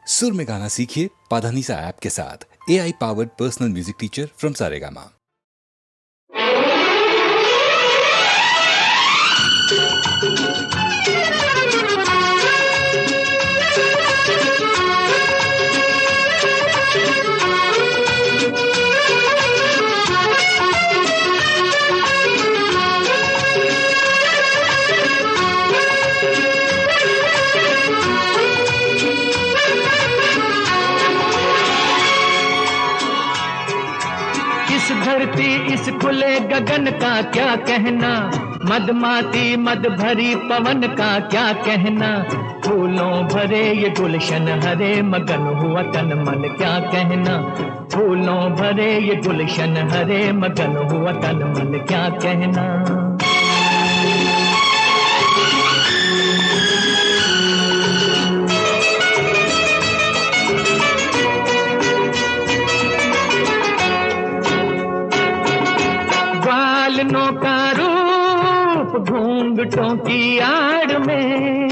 सुर में गाना सीखिए पाधानीसा ऐप के साथ। AI powered personal music teacher from Saregama. इस धरती इस खुले गगन का क्या कहना, मदमाती मद भरी पवन का क्या कहना, फूलों भरे ये गुलशन हरे मगन हुआ तन मन क्या कहना, फूलों भरे ये गुलशन हरे मगन हुआ तन मन क्या कहना। बालनों का रूप घूंघटों की आड़ में,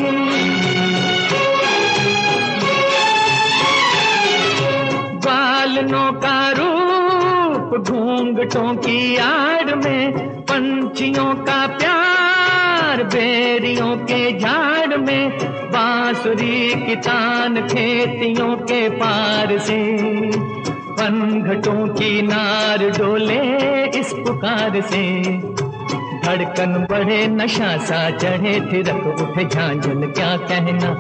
बालनों का रूप घूंघटों की आड़ में, पंछियों का प्यार बेरियों के झाड़ में, बांसुरी की तान खेतियों के पार से, पनघटों की नार डोले इस पुकार से, धड़कन बढ़े नशा सा चढ़े थिरक उठे झांझन क्या कहना।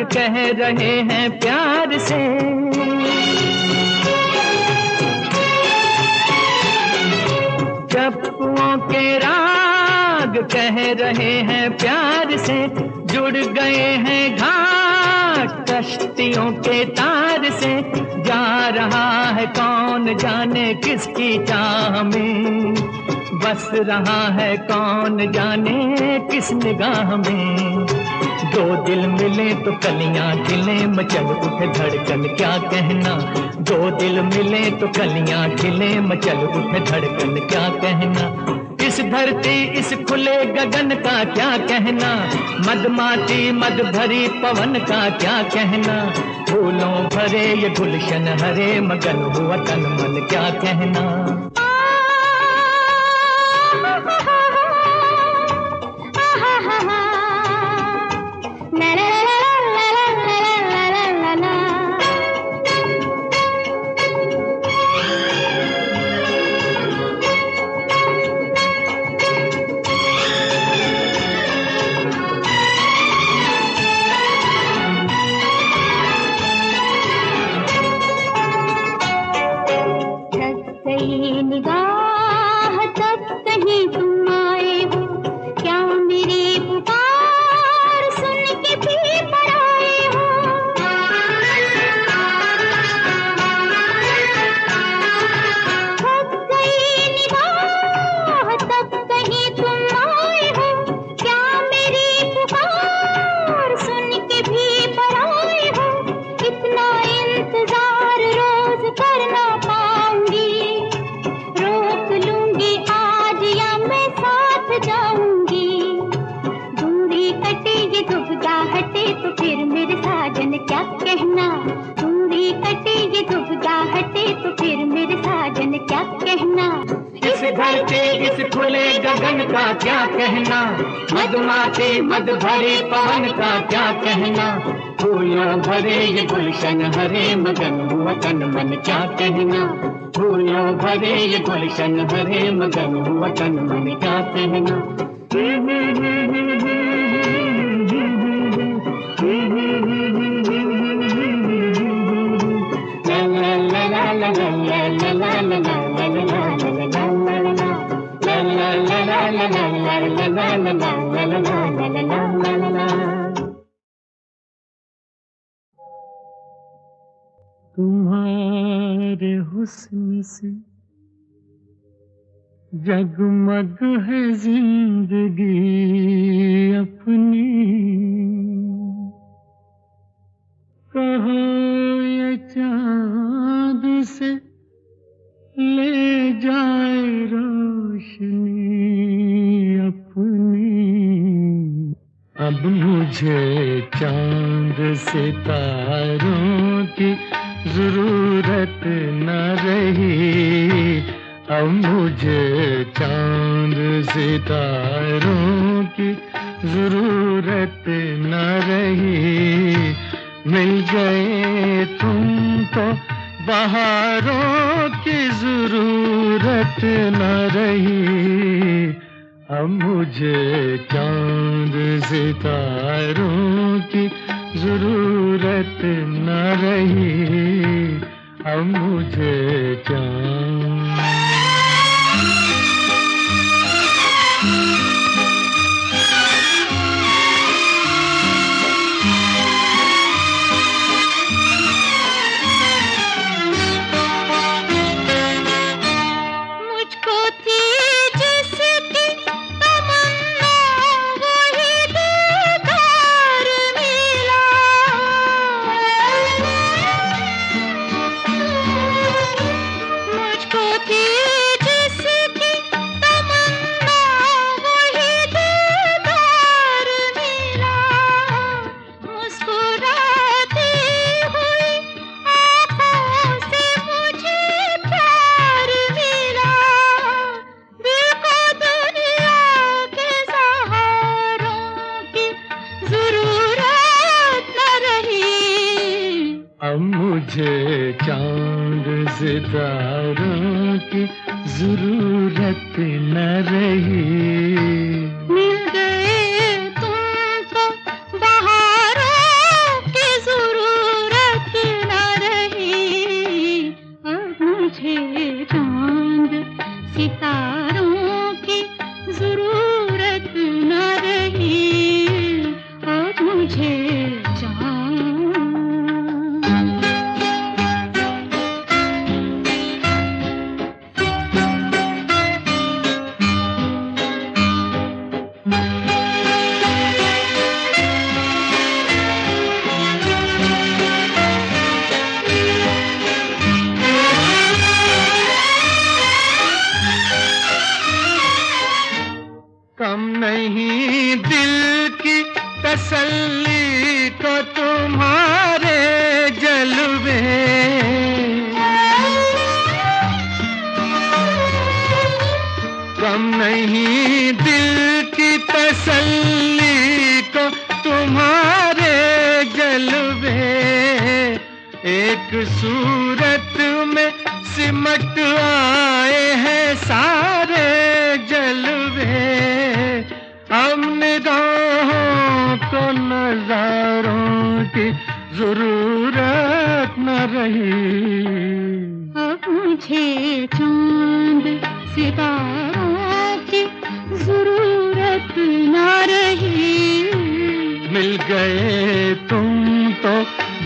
कह रहे हैं प्यार से, चप्पुओं के राग कह रहे हैं प्यार से, जुड़ गए हैं घाट कश्तियों के तार से, जा रहा है कौन जाने किसकी चाह में, बस रहा है कौन जाने किस निगाह में, दो दिल मिले तो कलियां खिले मचल उठे धड़कन क्या कहना, दो दिल मिले तो कलियां खिले मचल उठे धड़कन क्या कहना। इस धरती इस खुले गगन का क्या कहना, मदमाती मद भरी पवन का क्या कहना, फूलों भरे ये गुलशन हरे मगन हुआ तन मन क्या कहना। निगाह तक कहीं तुम आए हो, क्या मेरी पुकार सुन के भी पर आए हो, थक गई निगाह तक कहीं तुम आए हो, क्या मेरी पुकार सुन के भी पर आए हो, इतना इंतजार रोज करना पाऊंगी, रोक लूंगी आज या मैं साथ जाऊंगी, दूरी कटे ये दुविधा हटे तो फिर मेरे साजन क्या कहना, दूरी कटे ये दुविधा हटे तो फिर मेरे साजन क्या कहना। इस धरती इस खुले गगन का क्या कहना, मदमाती मद भरी पवन का क्या कहना, फूलों भरे ये गुलशन हरे मगन हुआ तन मन क्या कहना, फूलों भरे ये गुलशन हरे मगन हुआ तन मन क्या कहना। la la la तुम्हारे हुस्न से जगमग है जिंदगी अपनी, कहो ये चाँद से ले जाए रोशनी अपनी। अब मुझे चाँद सितारों की जरूरत न रही, अब मुझे चाँद सितारों की जरूरत न रही। मिल गए तुम तो बहारों की जरूरत न रही, अब मुझे चाँद सितारों की जरूरत न रही, अब मुझे चाँद। मुझे चाँद सितारों की जरूरत न रही। मिल गए तुम तो बहारों की जरूरत न रही, अब मुझे चाँद सितारों की जरूरत न रही, अब मुझे कम नहीं दिल की तसल्ली को तुम्हारे जलवे, कम नहीं दिल की तसल्ली को तुम्हारे जलवे। एक सूरत में सिमट आए हैं सारे जलवे, अब निगाहों को नजारों की जरूरत न रही, अब मुझे चाँद सितारों की जरूरत न रही। मिल गए तुम तो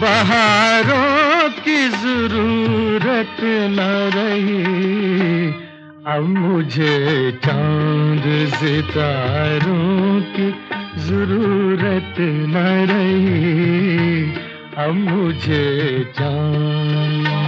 बहारों की जरूरत न रही, अब मुझे चाँद सितारों की जरूरत न रही, अब मुझे चाँद।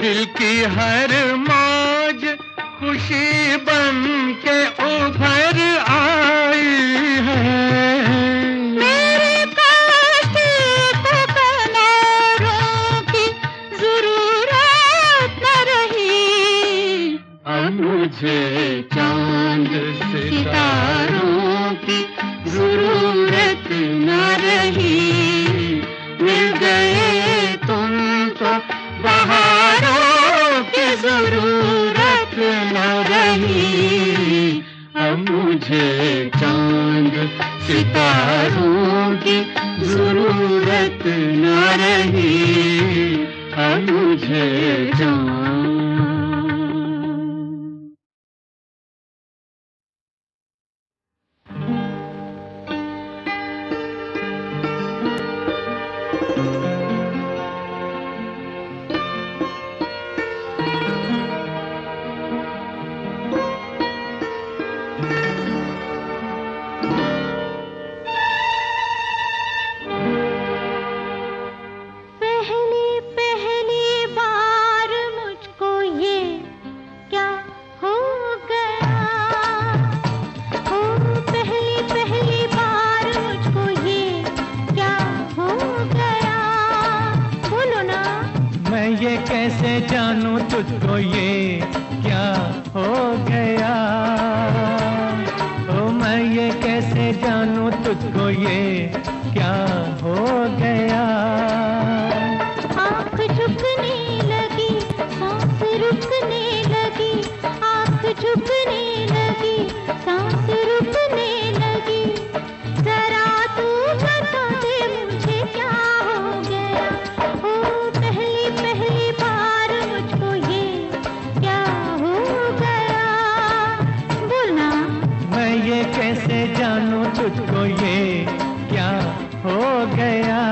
दिल की हर मौज खुशी बन के उभर आई है, मेरे ये कैसे जानूं तुझको ये क्या हो गया, ओ मैं ये कैसे जानूं तुझको ये क्या हो गया। आँख झुकने लगी, सांस रुकने लगी, आँख झुकने लगी, सांस रुकने लगी। जरा तू बता दे मुझे क्या हो गया, ओ पहली पहली बार मुझको ये क्या हो गया। बोलना। मैं ये कैसे जानूं तुझको ये क्या हो गया।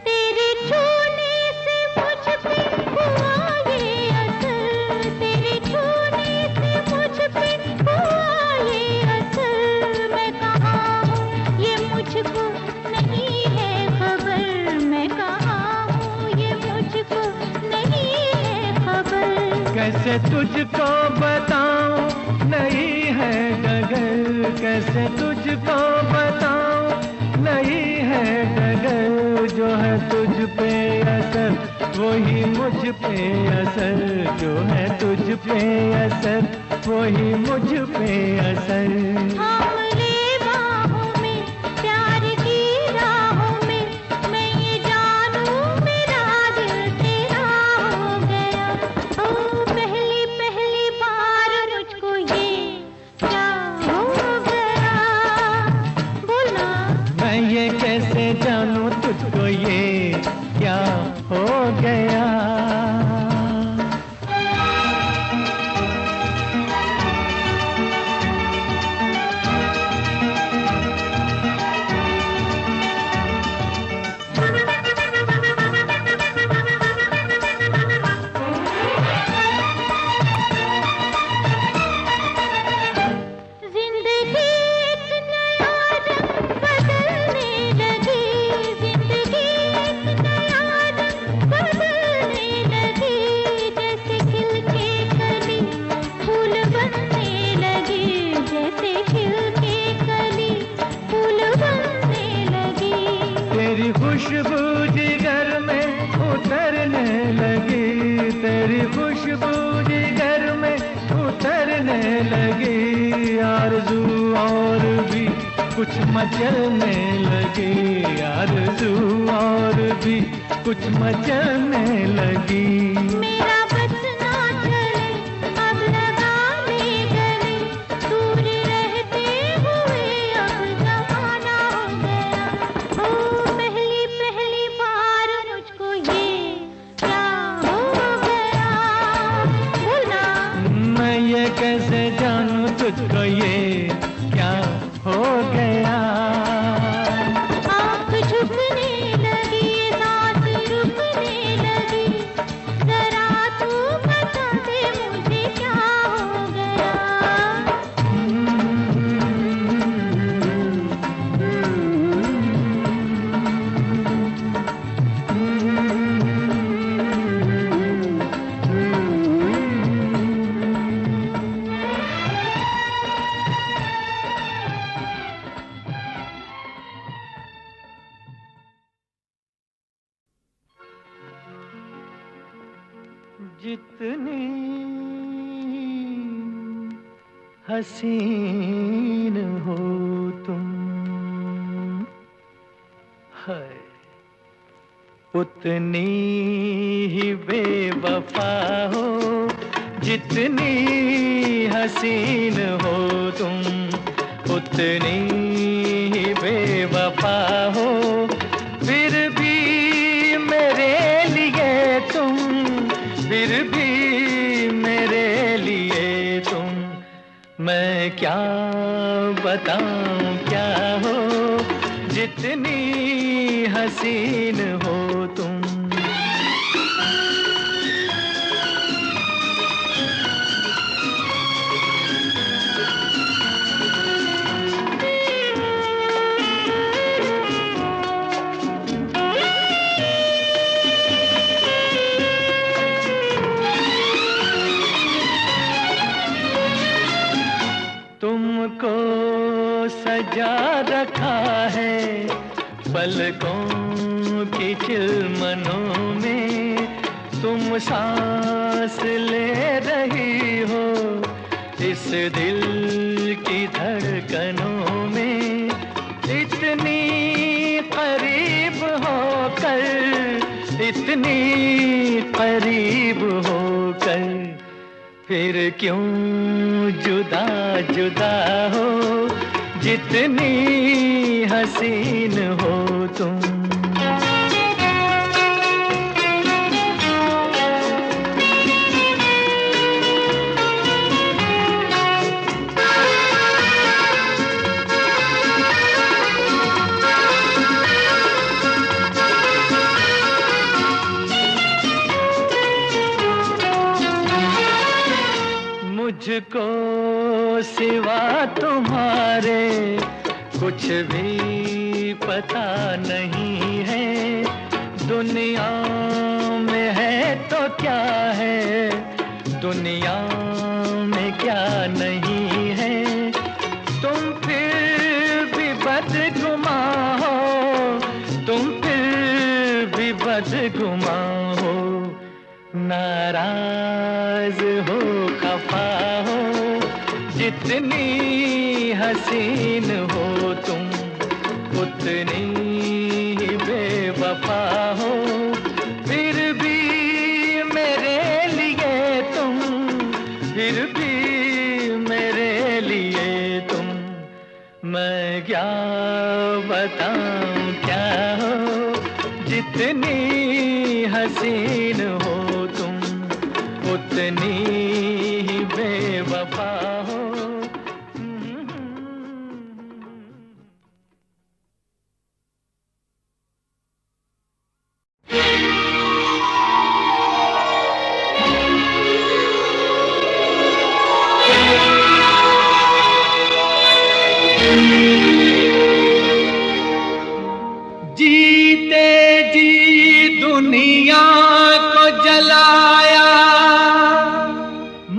तेरे छूने से मुझ पे हुआ ये असर, तेरे छूने से मुझ पे हुआ ये असर। मैं कहाँ हूँ ये मुझको नहीं है खबर, मैं कहाँ हूँ ये मुझको नहीं है खबर। कैसे तुझको बताऊं नहीं है डगर, कैसे तुझको बताऊं नहीं है डगर। जो है तुझ पे असर वही मुझ पे असर, जो है तुझ पे असर वही मुझ पे असर। थाम ले बाहों में प्यार की राहों में, मैं ये जानूं मेरा दिल तेरा हो गया। ओ पहली पहली बार मुझको ये क्या हो गया। बोलना। मैं ये कैसे जानूं तुझको ये क्या हो गया। जिंदगी एक नया रंग बदलने लगी, जिंदगी एक नया रंग बदलने लगी। जैसे खिल के कली फूल बनने लगी, जैसे खिल के कली फूल बनने लगी। तेरी खुशबू जिगर में उतरने लगी, तेरी खुशबू जिगर में उतरने लगी। आरज़ू और भी कुछ मचलने लगी, आरज़ू और भी कुछ मचलने लगी। मेरा बस ना चले अब लगा ले गले, दूर रहते हुए अब जमाना हो गया। ओ पहली पहली बार मुझको ये क्या हो गया। बोलना। मैं ये कैसे जानूं तुझको ये क्या हो गया। आँख झुकने लगी, सांस रुकने लगी। जरा तू बता दे मुझे क्या हो गया। जितनी हसीन हो तुम है, उतनी ही बेवफा हो। जितनी हसीन हो तुम उतनी ही बेवफा हो। फिर भी मेरे लिए तुम, फिर भी मेरे लिए तुम, मैं क्या बताऊं क्या हो। जितनी हसीन हो तुम। सजा रखा है पलकों की चिलमनों में तुम सांस ले रही हो इस दिल की धड़कनों में इतनी करीब होकर इतनी करीब होकर फिर क्यों जुदा जुदा हो जितनी हसीन हो तुम। मुझको सिवा तुम्हारे कुछ भी पता नहीं है दुनिया में है तो क्या है दुनिया में क्या नहीं है तुम फिर भी बदगुमा हो तुम फिर भी बदगुमा हो नाराज हो खफा हो जितनी हसीन हो तुम उतनी ही बेवफा हो फिर भी मेरे लिए तुम फिर भी मेरे लिए तुम मैं क्या बताऊं क्या हो जितनी हसीन हो तुम उतनी ही बेवफा हो। जीते जी दुनिया को जलाया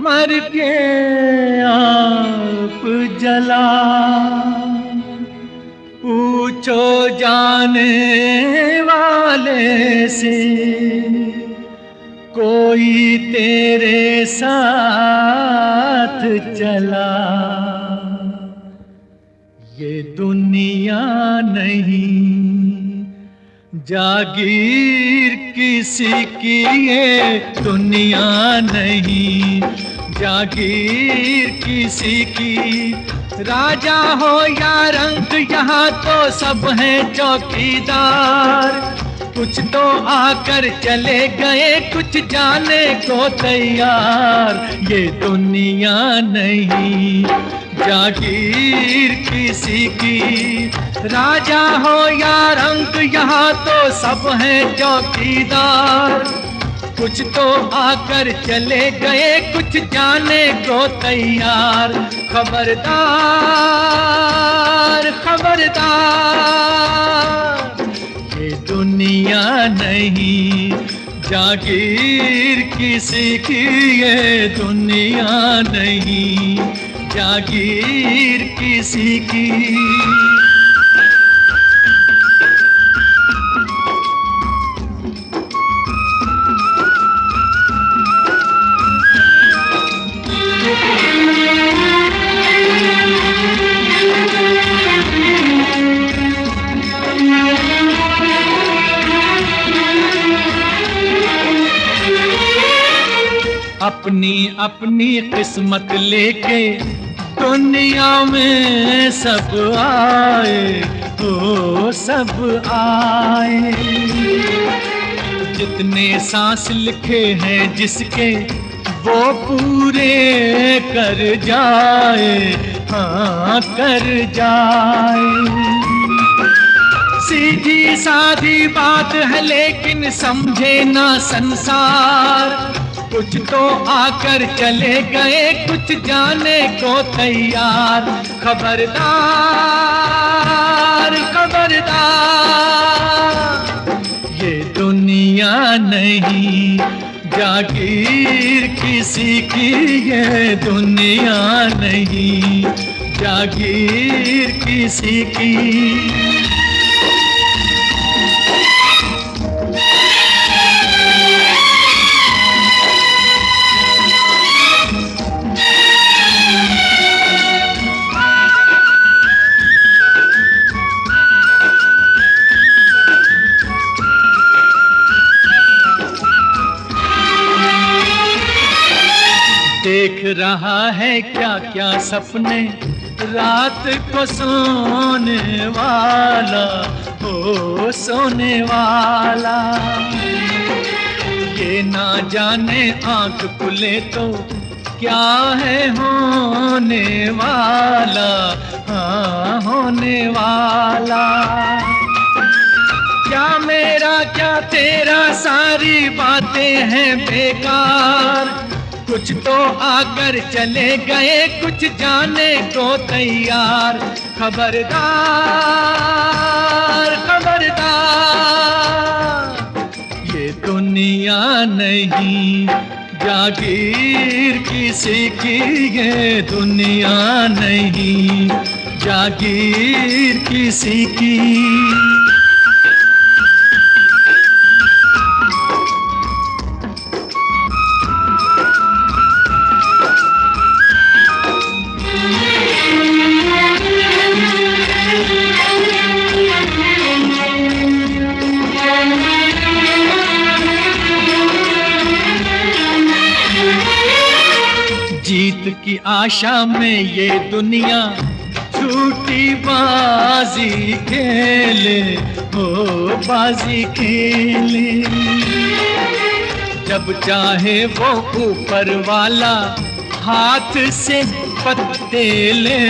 मर के आप जला पूछो जाने वाले से कोई तेरे साथ चला ये दुनिया नहीं जागीर किसी की ये दुनिया नहीं जागीर किसी की राजा हो या रंक यहाँ तो सब हैं चौकीदार कुछ तो आकर चले गए कुछ जाने को तैयार ये दुनिया नहीं जागीर किसी की राजा हो या रंक यहाँ तो सब हैं चौकीदार कुछ तो आकर चले गए कुछ जाने को तैयार खबरदार खबरदार ये दुनिया नहीं जागीर किसी की ये दुनिया नहीं जागीर किसी की। अपनी अपनी किस्मत लेके दुनिया में सब आए हो सब आए जितने सांस लिखे हैं जिसके वो पूरे कर जाए हाँ कर जाए सीधी सादी बात है लेकिन समझे ना संसार कुछ तो आकर चले गए कुछ जाने को तैयार खबरदार खबरदार ये दुनिया नहीं जागीर किसी की ये दुनिया नहीं जागीर किसी की। देख रहा है क्या क्या सपने रात को सोने वाला, ओ सोने वाला। ये ना जाने आंख खुले तो क्या है होने वाला, हाँ होने वाला। क्या मेरा क्या तेरा सारी बातें हैं बेकार, कुछ तो आकर चले गए कुछ जाने को तैयार। खबरदार खबरदार, ये दुनिया नहीं जागीर किसी की, ये दुनिया नहीं जागीर किसी की। जीत की आशा में ये दुनिया झूठी बाजी खेले, ओ बाजी खेले। जब चाहे वो ऊपर वाला हाथ से पत्ते ले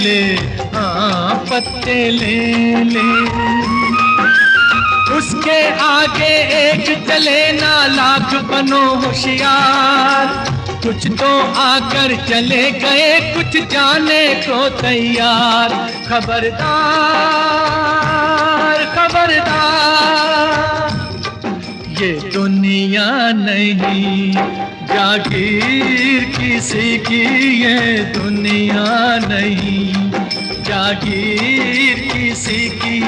ले, हाँ पत्ते ले ले। उसके आगे एक चले ना लाख बनो होशियार, कुछ तो आकर चले गए कुछ जाने को तैयार। खबरदार खबरदार, ये दुनिया नहीं जागीर किसी की, ये दुनिया नहीं जागीर किसी की।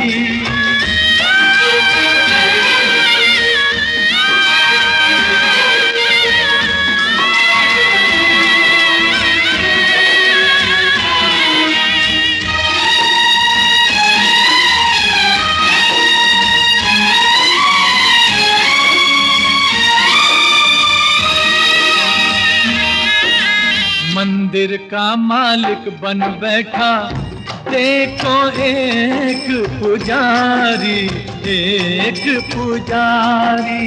मंदिर का मालिक बन बैठा देखो एक पुजारी, एक पुजारी।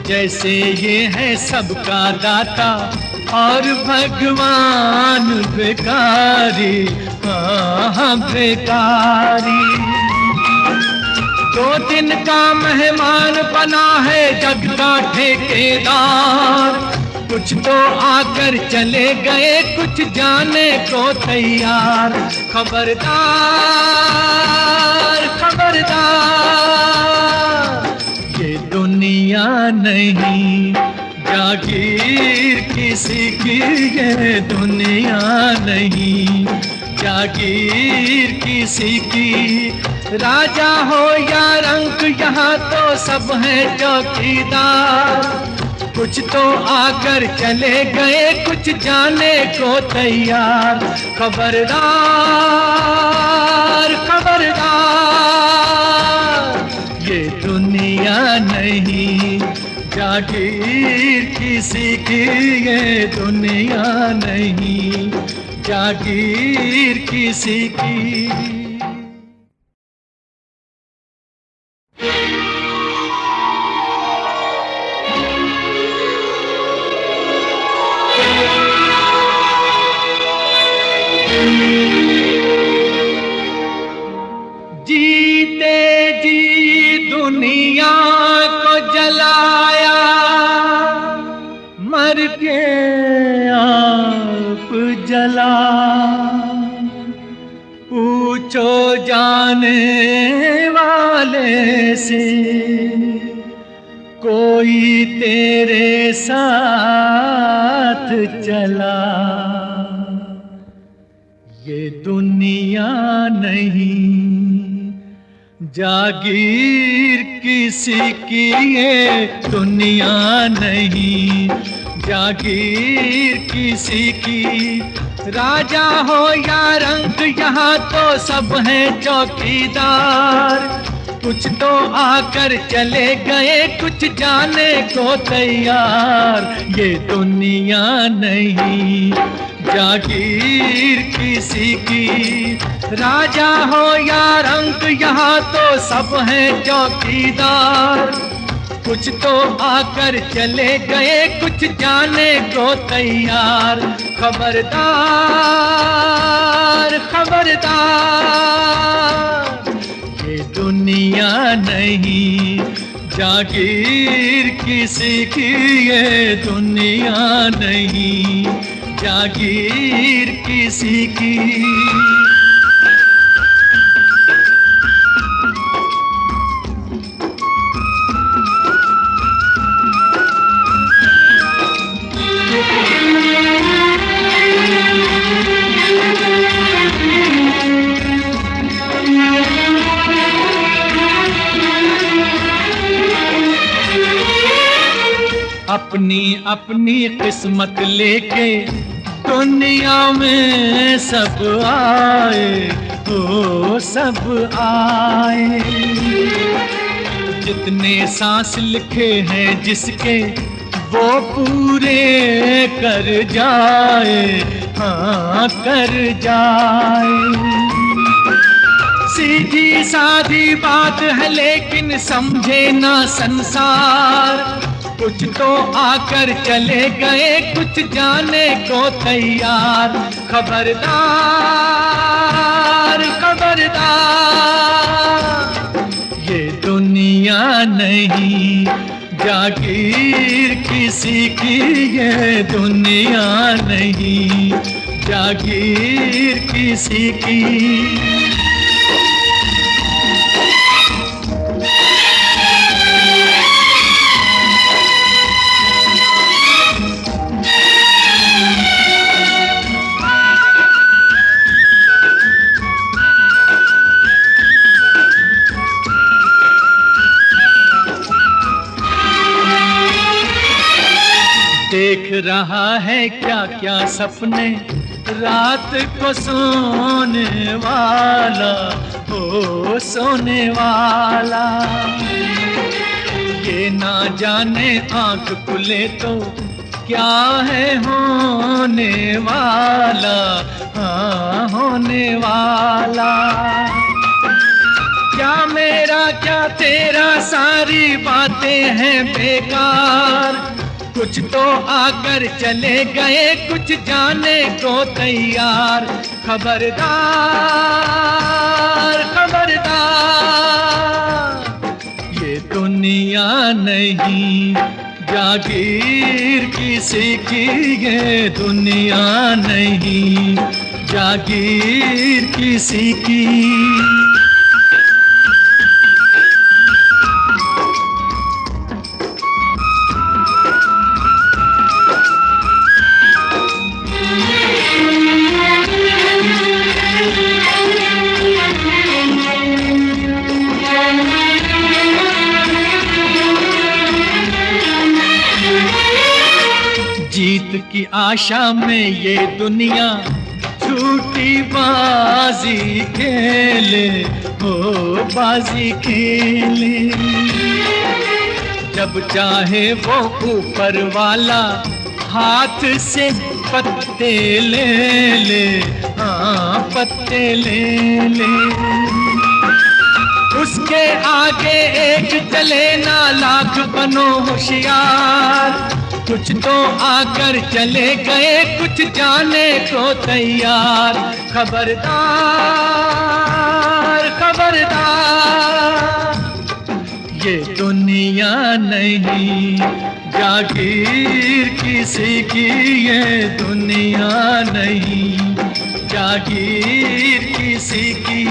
जैसे ये है सबका दाता और भगवान भिखारी, हाँ भिखारी। 2 दिन का मेहमान बना है जग का ठेकेदार, कुछ तो आकर चले गए कुछ जाने को तैयार। खबरदार खबरदार, ये दुनिया नहीं जागीर किसी की, ये दुनिया नहीं जागीर किसी की। राजा हो या रंक यहाँ तो सब हैं चौकीदार, कुछ तो आकर चले गए कुछ जाने को तैयार। खबरदार खबरदार, ये दुनिया नहीं जागीर किसी की, ये दुनिया नहीं जागीर किसी की। जीते जी दुनिया को जलाया, मर के आप जला। पूछो जाने वाले से कोई तेरे साथ चला। दुनिया नहीं जागीर किसी की, ये दुनिया नहीं जागीर किसी की। राजा हो या रंक यहाँ तो सब हैं चौकीदार। कुछ तो आकर चले गए, कुछ जाने को तैयार। ये दुनिया नहीं जागीर किसी की। राजा हो या रंक यहाँ तो सब हैं चौकीदार। कुछ तो आकर चले गए, कुछ जाने को तैयार। खबरदार खबरदार, ये दुनिया नहीं जागीर किसी की, ये दुनिया नहीं जागीर किसी की। अपनी अपनी किस्मत लेके दुनिया में सब आए, ओ सब आए। जितने सांस लिखे हैं जिसके, वो पूरे कर जाए, हाँ कर जाए। सीधी सादी बात है लेकिन समझे ना संसार। कुछ तो आकर चले गए, कुछ जाने को तैयार। खबरदार खबरदार, ये दुनिया नहीं जागीर किसी की, ये दुनिया नहीं जागीर किसी की। देख रहा है क्या क्या सपने रात को सोने वाला, ओ सोने वाला। ये ना जाने आंख खुले तो क्या है होने वाला, हाँ होने वाला। क्या मेरा क्या तेरा, सारी बातें हैं बेकार। कुछ तो आकर चले गए, कुछ जाने को तैयार। खबरदार खबरदार, ये दुनिया नहीं जागीर किसी की, ये दुनिया नहीं जागीर किसी की। जीत की आशा में ये दुनिया झूठी बाजी खेले, हो बाजी खेले। जब चाहे वो ऊपर वाला हाथ से पत्ते ले ले, हाँ पत्ते ले ले। उसके आगे एक चले ना लाख बनो होशियार। कुछ तो आकर चले गए, कुछ जाने को तैयार। खबरदार खबरदार, ये दुनिया नहीं जागीर किसी की, ये दुनिया नहीं जागीर किसी की।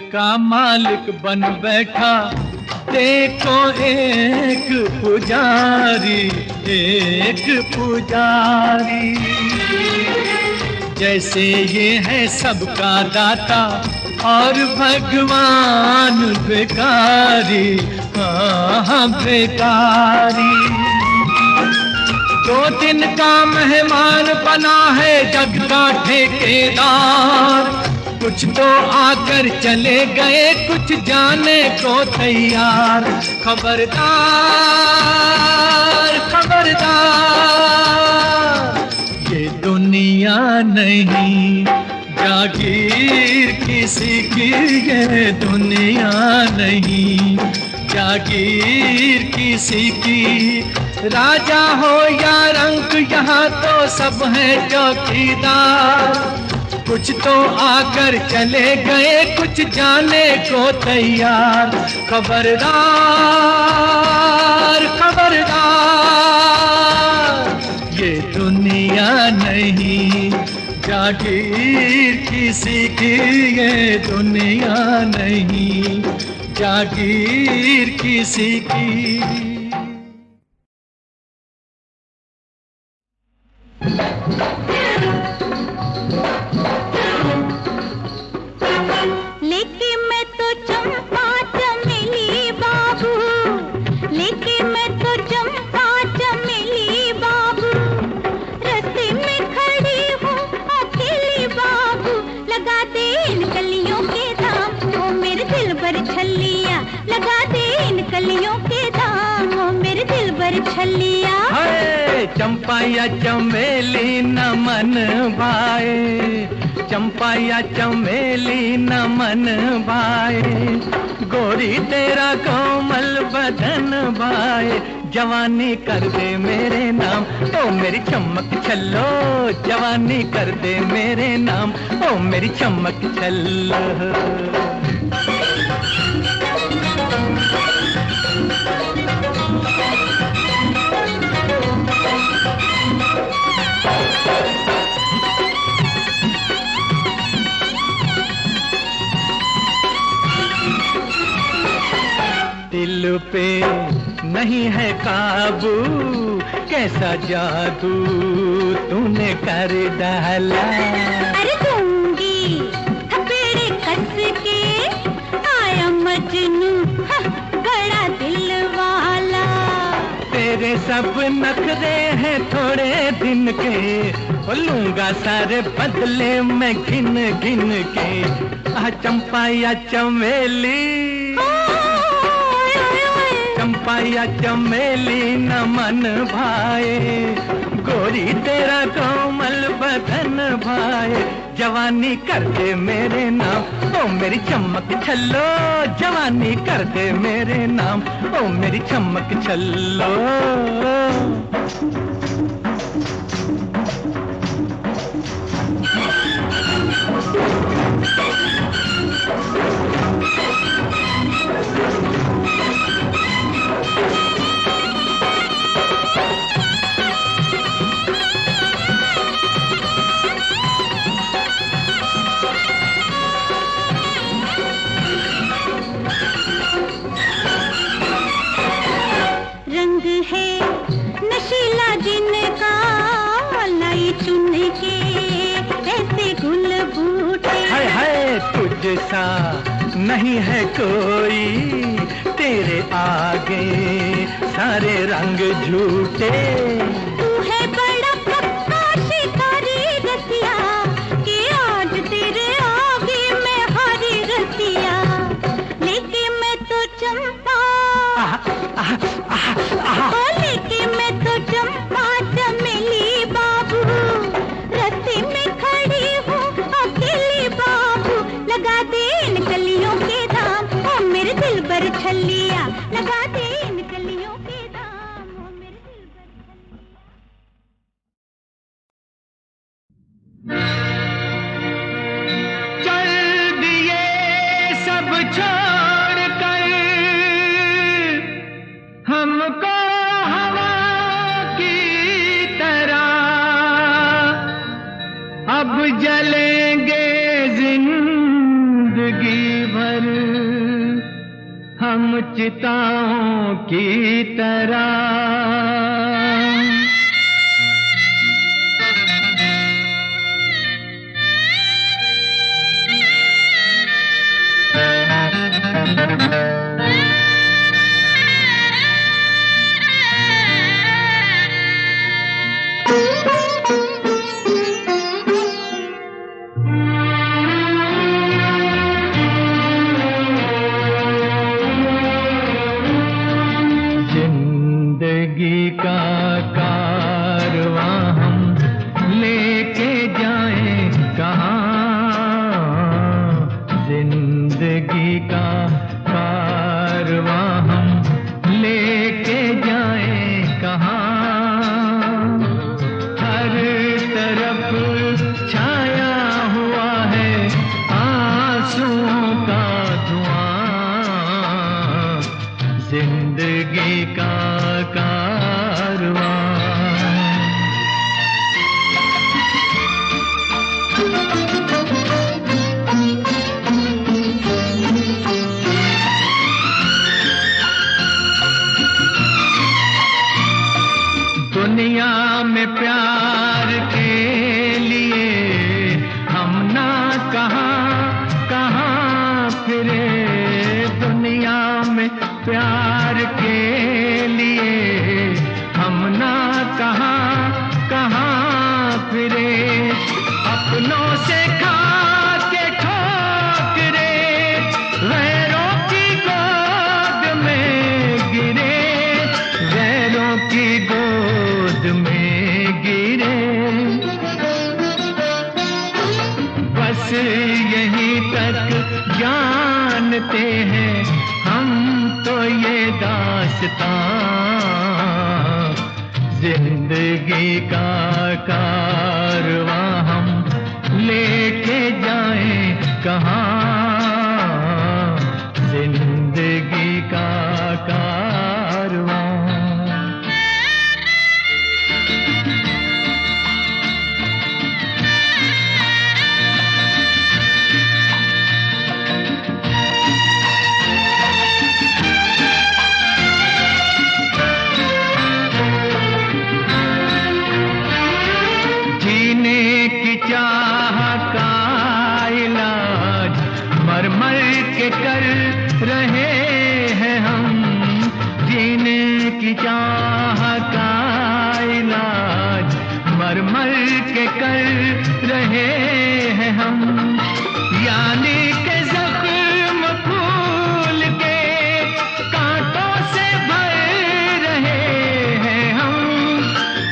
का मालिक बन बैठा देखो एक पुजारी, एक पुजारी। जैसे ये है सबका दाता और भगवान भिखारी, हाँ भिखारी। 2 दिन का मेहमान बना है जग का ठेकेदार, कुछ तो आकर चले गए कुछ जाने को तैयार। खबरदार खबरदार, ये दुनिया नहीं जागीर किसी की, ये दुनिया नहीं जागीर किसी की। राजा हो या रंक यहाँ तो सब है चौकीदार, कुछ तो आकर चले गए कुछ जाने को तैयार। खबरदार खबरदार, ये दुनिया नहीं जागीर किसी की, ये दुनिया नहीं जागीर किसी की। लेके मैं तो चंपा चमेली बाबू, लेके मैं तो चंपा चमेली बाबू, रास्ते में खड़ी हूँ अकेली बाबू। लगा दे इन कलियों के दाम ओ मेरे दिल भर छलिया, लगा दे इन कलियों के दाम ओ मेरे दिल भर छलिया। चंपा या चमेली न मन भाए, चंपा या चमेली न मन भाए, गोरी तेरा कोमल बदन भाए। जवानी कर दे मेरे नाम ओ मेरी चमक छल्लो, जवानी कर दे मेरे नाम ओ मेरी चमक छल्लो। दिल पे नहीं है काबू, कैसा जादू तूने कर डाला। अरे दूंगी थपेड़े कस के, आया मजनू बड़ा दिल वाला। तेरे सब नखरे हैं थोड़े दिन के, लूंगा सारे बदले में गिन गिन के। चंपा या चमेली, चंपा या चमेली न मन भाए, गोरी तेरा कोमल बदन भाए। जवानी कर दे मेरे नाम ओ मेरी चमक छल्लो, जवानी कर दे मेरे नाम ओ मेरी चमक छल्लो। रंग है नशीला जिनका, लाई चुन के ऐसे गुल बूटे। हाय हाय तुझसा नहीं है कोई, तेरे आगे सारे रंग झूठे। तू है बड़ा पक्का शिकारी रसिया, कि आज तेरे आगे मैं हारी रसिया। लेके मैं तो चंपा, लेके मैं तो चंपा चमेली बाबू, रास्ते में खड़ी हूँ अकेली बाबू। लगा दे इन कलियों के दाम ओ मेरे दिल भर छलिया, लगा दे इन कलियों के दाम ओ मेरे दिल भर छलिया। चल दिए सब छोड़ कर हमको हवा की तरह, अब जलेंगे जिंदगी भर हम चिताओं की तरह जिंदगी का कारवां हम लेके जाएं कहाँ, जिंदगी का कारवां हम लेके जाएं कहाँ। हर तरफ छाया हुआ है आंसुओं का धुआं, जिंदगी का कारवां। दुनिया में प्यार के लिए हम ना कहाँ कहाँ फिरे, दुनिया में प्यार के लिए हम ना कहाँ कहाँ फिरे। अपनों से खा के ठोकरे गैरों की गोद में गिरे, गैरों की गोद में गिरे। बस यहीं तक जानते हैं हम तो ये दास्तां, जिंदगी का कारवां हम लेके जाएं कहाँ, जिंदगी का कारवां। जीने की चाह का इलाज मर मर के कर रहे हैं हम, जीने की चाह का इलाज मर मर के कर रहे हैं हम। यानी के जख्म फूल के कांटों से भर रहे हैं हम,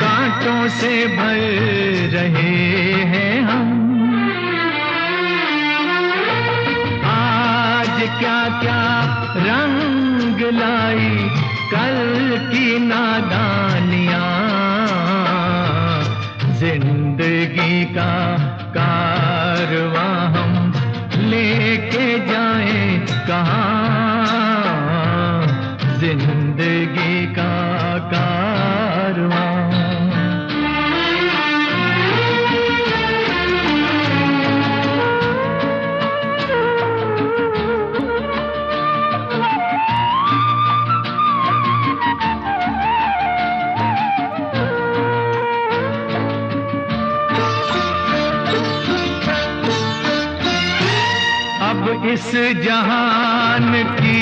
कांटों से भर रहे हैं हम। आज क्या क्या रंग लाई कल की नादानियां, जिंदगी का कारवां हम लेके जाएं कहाँ, जिंदगी का कारवां। अब इस जहान की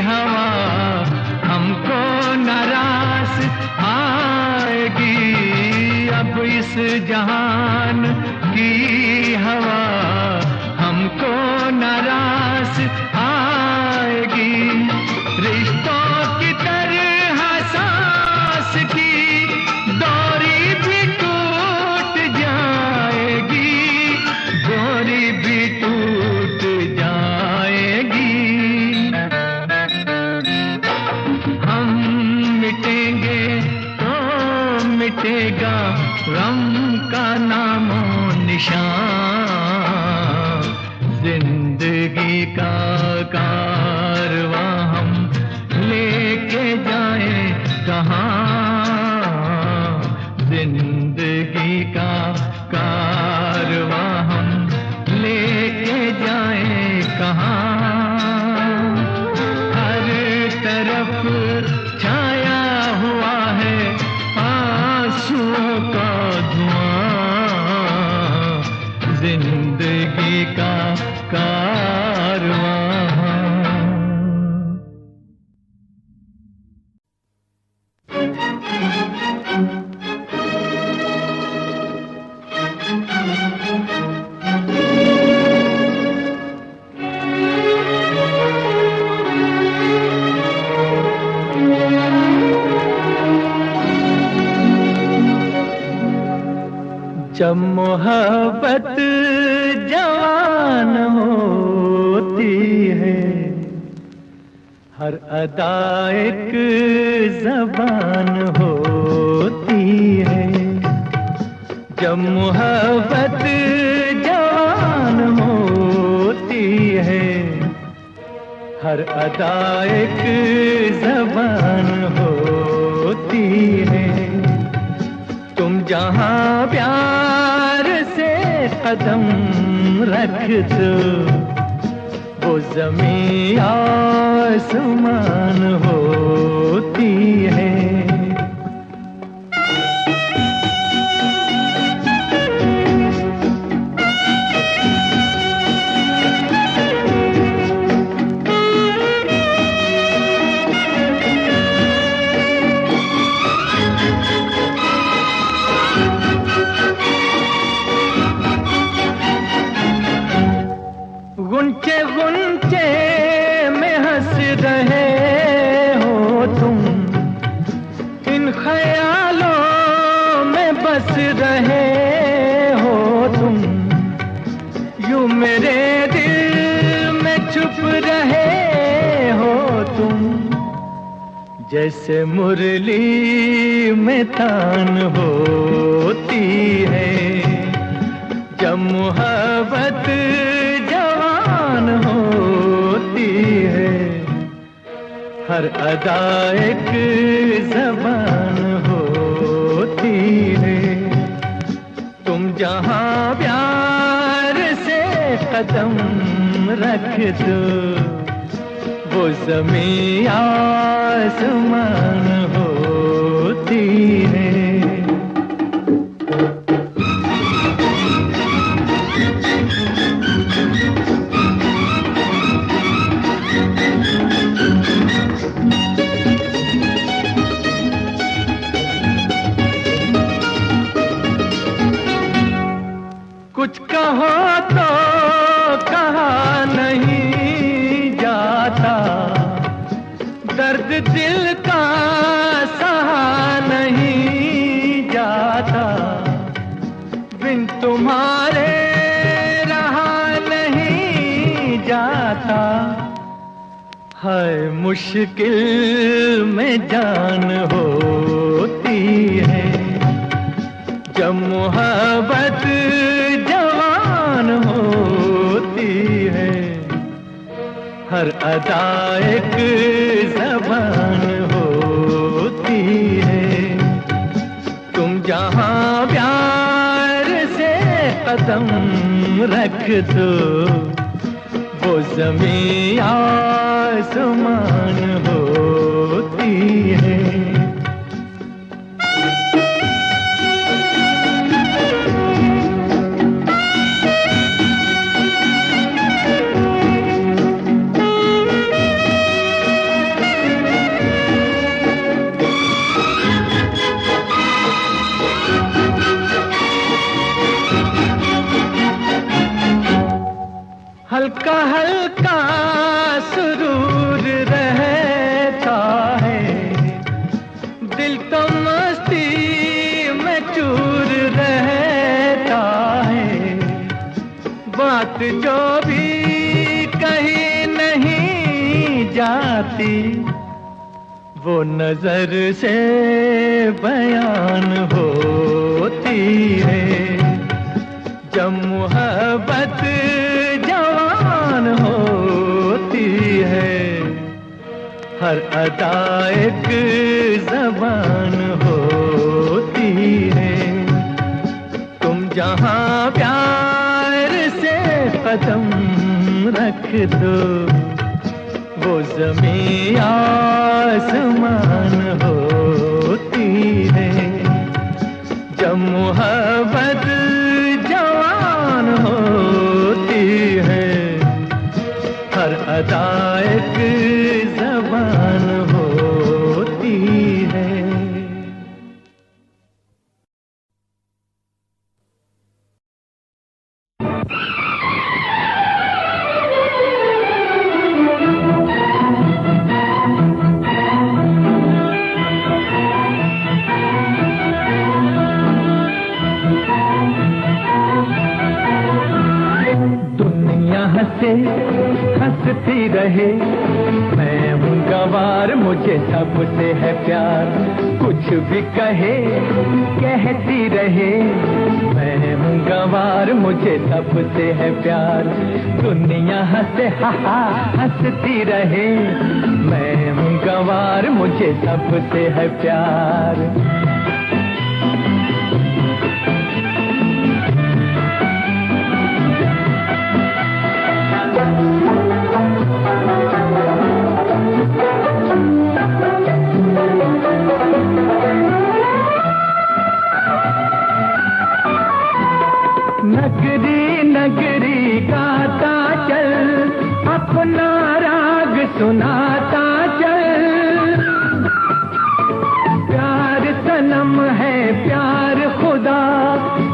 हवा हमको नाराज आएगी, अब इस जहान की हवा हमको नाराज आएगी। रिश्तों की तरह सांस की डोरी भी टूट जाएगी, डोरी भी टूट जाएगी। हम मिटेंगे तो मिटेगा गम का नामो निशान, जिंदगी का कारवां हम लेके जाएं कहाँ, जिंदगी का कारवां हम लेके जाएं कहाँ। हर तरफ छाया हुआ है आंसुओं का धुआं, जिंदगी का कारवां। जब मोहब्बत जवान होती है, हर अदा एक ज़बान होती है। जब मोहब्बत जवान होती है, हर अदा एक ज़बान होती है। तुम जहाँ प्यार से कदम रख दो, वो ज़मीं आसमान होती है। गुंचे गुंचे में हंस रहे हो तुम, इन ख्यालों में बस रहे हो तुम। यूं मेरे दिल में छुप रहे हो तुम, जैसे मुरली में तान होती है। जब मोहब्बत होती है, हर अदा एक ज़बान होती है। तुम जहाँ प्यार से कदम रख दो, वो ज़मीं आसमान होती है। कुछ कहो तो कहा नहीं जाता, दर्द दिल का सहा नहीं जाता। बिन तुम्हारे रहा नहीं जाता, है मुश्किल में जान होती है। जब मोहब्बत जवान होती है, हर अदा एक ज़बान होती है। तुम जहाँ प्यार से कदम रख दो, वो ज़मीं आसमान होती है। हल्का हल्का सुरूर रहता है, दिल तो मस्ती में चूर रहता है। बात जो भी कहीं नहीं जाती, वो नजर से बयान होती है। जब मोहब्बत होती है, हर अदा एक ज़बान होती है। तुम जहाँ प्यार से कदम रख दो, वो ज़मीं हंसे हंसती रहे। मैं हूँ गंवार मुझे सबसे है प्यार, कुछ भी कहे कहती रहे। मैं हूँ गंवार मुझे सबसे है प्यार, दुनिया हंसे हा हा हंसती रहे। मैं हूँ गंवार मुझे सबसे है प्यार। नगरी नगरी गाता चल, अपना राग सुनाता चल। प्यार सनम है प्यार खुदा,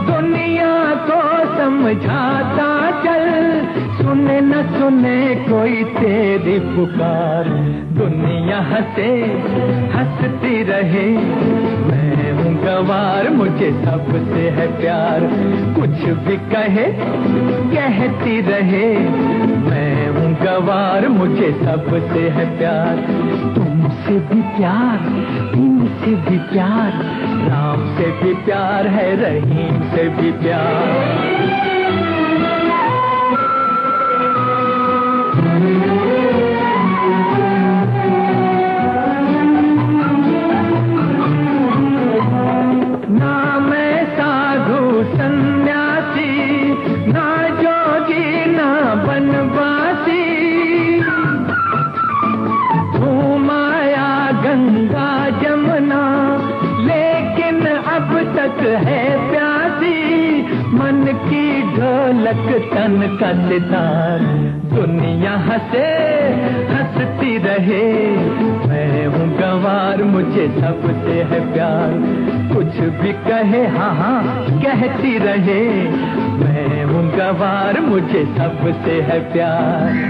दुनिया को समझाता चल। सुने न सुने कोई तेरी पुकार, दुनिया हंसे हंसती रहे। मैं हूँ गंवार मुझे सबसे है प्यार, कुछ भी कहे कहती रहे। मैं हूँ गंवार मुझे सबसे है प्यार, तुमसे भी प्यार इनसे भी प्यार, राम से भी प्यार है रहीम से भी प्यार। है प्यासी मन की ढोलक तन का सितार, दुनिया हंसे हंसती रहे। मैं हूँ गंवार मुझे सबसे है प्यार, कुछ भी कहे हाँ हाँ कहती रहे। मैं हूँ गंवार मुझे सबसे है प्यार।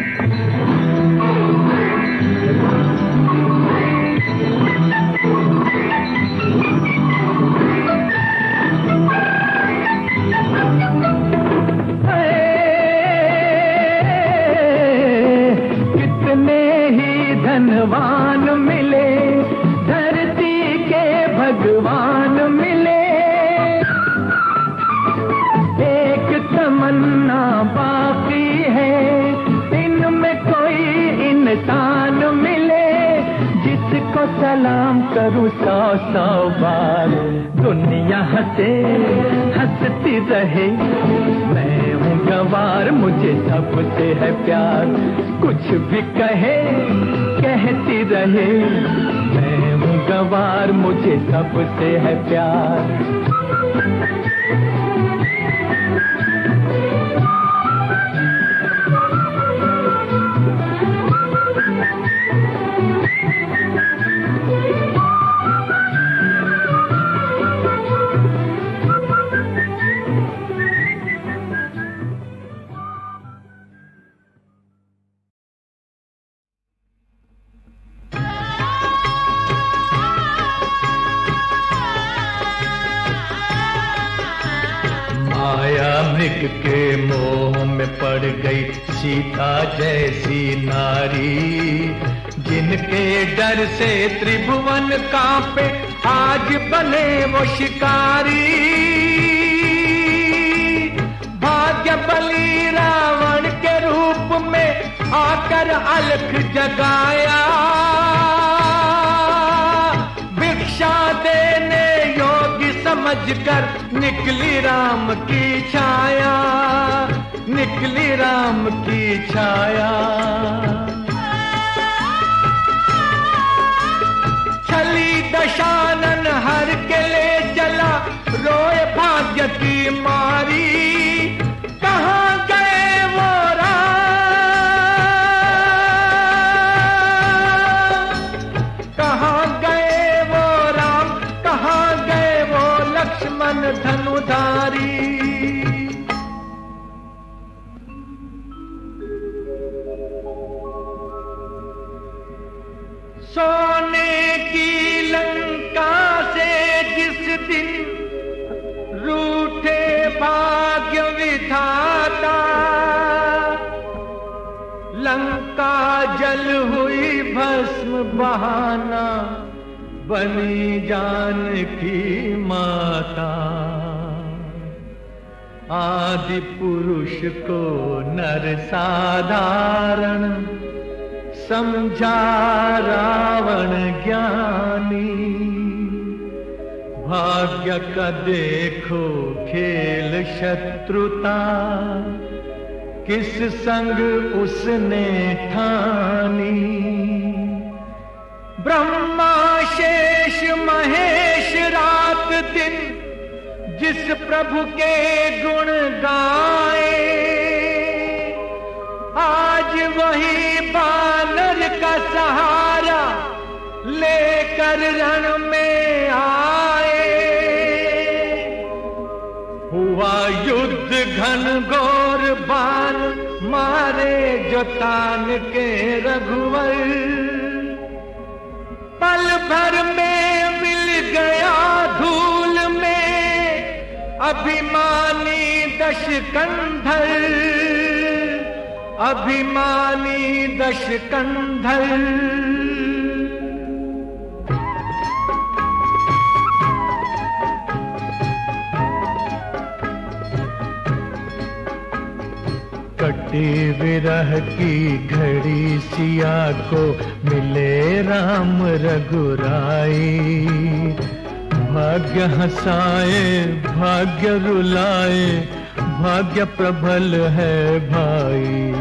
धनवान मिले धरती के भगवान मिले, एक तमन्ना बाकी है इनमें कोई इंसान मिले, जिसको सलाम करूं 100-100 बार। दुनिया हंसे हंसती रहे। मैं हूँ गंवार मुझे सबसे है प्यार, कुछ भी कहे कहती रहे। मैं हूँ गंवार मुझे सबसे है प्यार। मृग के मोह में पड़ गई सीता जैसी नारी, जिनके डर से त्रिभुवन कांपे आज बने वो शिकारी। भाग्य बली रावण के रूप में आकर अलख जगाया, भिक्षा देने योगी समझकर निकली राम की छाया, निकली राम की छाया। छली दशानन हर के ले चला, रोए भाग्य की मारी। कहाँ गए वो राम, कहाँ गए वो राम, कहाँ गए वो लक्ष्मण धनुधारी। सोने की लंका से जिस दिन रूठे भाग्य विधाता, जल हुई भस्म बहाना, बनी जानकी माता। आदि पुरुष को नर साधारण, समझा रावण ज्ञानी। भाग्य का देखो खेल शत्रुता, किस संग उसने ठानी। ब्रह्मा शेष महेश रात दिन, जिस प्रभु के गुण गाए। आज वही बानर का सहारा लेकर रण में आए। हुआ युद्ध घनघोर, बाण मारे जो तान के रघुवर। पल भर में मिल गया धूल में अभिमानी दशकंधर, अभिमानी दशकंधर। कटी विरह की घड़ी सिया को, मिले राम रघुराई। भाग्य हंसाए भाग्य रुलाए, भाग्य प्रबल है भाई।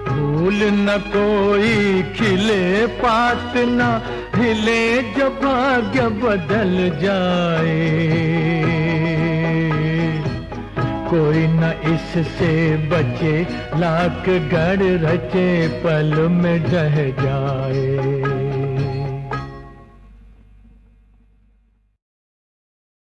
फूल न कोई खिले पात न हिले, जो भाग्य बदल जाए। कोई न इससे बचे, लाख गढ़ रचे पल में ढह जाए।